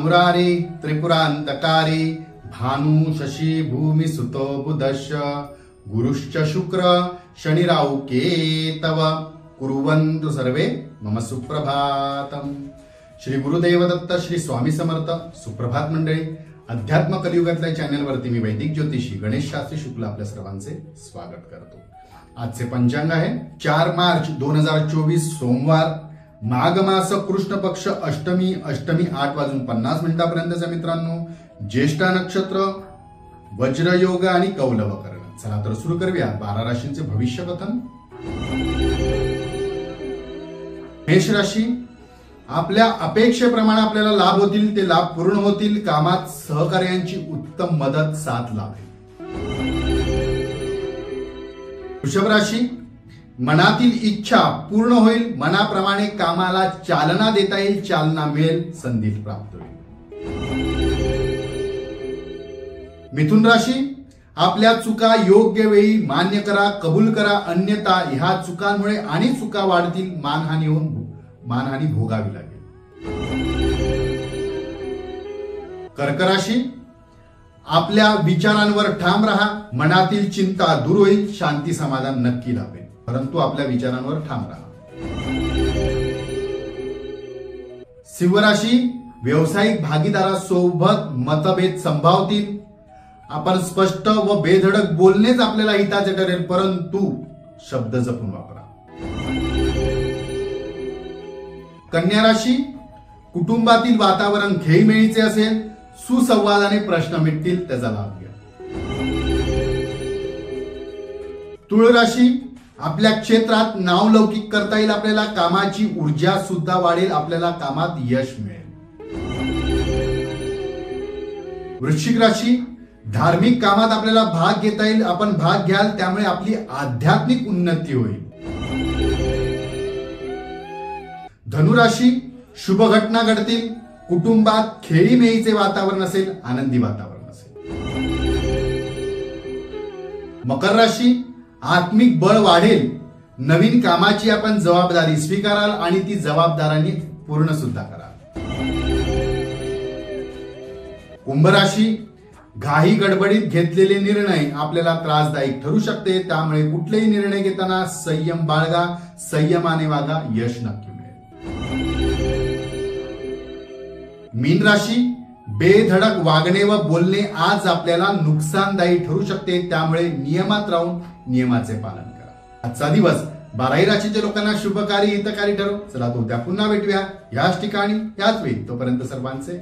मुरारी त्रिपुरांतकारी भानु शशी भूमि सुतो बुधश्च गुरुश्च शुक्र शनि राहु केतव कुर्वन्तु सर्वे मम सुप्रभातम। श्री गुरुदेव दत्त श्री स्वामी समर्थ। सुप्रभात मंडळी, अध्यात्म कलियुगातल्या चॅनल वरती मी वैदिक ज्योतिषी गणेश शास्त्री शुक्ल आपल्या सर्वांचे स्वागत करतो। आजचे पंचांग आहे 4 मार्च 2024 सोमवार, माघ मास कृष्ण पक्ष अष्टमी 8:50 मित्रांनो, ज्येष्ठा नक्षत्र, वज्रयोग आणि कौलव कर्ण। चला तर सुरू करूया 12 राशींचे भविष्य कथन। मेष राशी, आपल्या अपेक्षेप्रमाणे आपल्याला लाभ होतील, ते लाभ पूर्ण होतील। कामात सहकार्यांची उत्तम मदत साथ लाभेल। वृषभ राशी, मनातील इच्छा पूर्ण होईल, मनाप्रमाणे कामाला चालना देता येईल, चालना मिळेल, संधी प्राप्त होईल। मिथुन राशी, आपल्या चुका योग्य वेळी मान्य करा, कबूल करा, अन्यथा ह्या चुकांमुळे आणि चुका वाढतील, मानहानी भोगावी लागेल। कर्क राशी, आपल्या विचारांवर ठाम राहा, मनातील चिंता दूर होईल, शांती समाधान नक्की लाभेल, परंतु आपल्या विचारांवर ठाम राहा। सिंह राशी, व्यावसायिक भागीदारासोबत मतभेद संभावतील, आपण स्पष्ट व बेधडक बोलणेच आपल्याला हिताचे ठरेल, परंतु शब्द जपून वापरा। कन्या राशी, कुटुंबातील वातावरण खेळीमेळीचे असेल, सुसंवादाने प्रश्न मिटतील, त्याचा लाभ घ्या। तुळ राशी, आपल्या क्षेत्रात नावलौकिक करता येईल, आपल्याला कामाची ऊर्जा सुद्धा वाढेल, आपल्याला कामात यश मिळेल। वृश्चिक राशी, धार्मिक कामात आपल्याला भाग घेता येईल, आपण भाग घ्याल, त्यामुळे आपली आध्यात्मिक उन्नती होईल। धनुराशी, शुभ घटना घडतील, कुटुंबात खेळीमेळीचे वातावरण असेल, आनंदी वातावरण असेल। मकर राशी, आत्मिक बळ वाढेल, नवीन कामाची आपण जबाबदारी स्वीकाराल आणि ती जबाबदारीने पूर्ण सुद्धा कराल। कुंभ राशी, घाई गडबडीत घेतलेले निर्णय आपल्याला त्रासदायक ठरू शकते, त्यामुळे कुठलेही निर्णय घेताना संयम बाळगा, संयमाने वागा, यश नक्की मिळेल। मीन राशी, बेधडक वागणे व बोलणे आज आपल्याला नुकसानदायी ठरू शकते, त्यामुळे नियमात राहून नियमाचे पालन करा। आजचा दिवस 12 राशीच्या लोकांना शुभकारी हितकारी ठरो। चला तो उद्या पुन्हा भेटूया याच ठिकाणी याच वेळी, तोपर्यंत सर्वांचे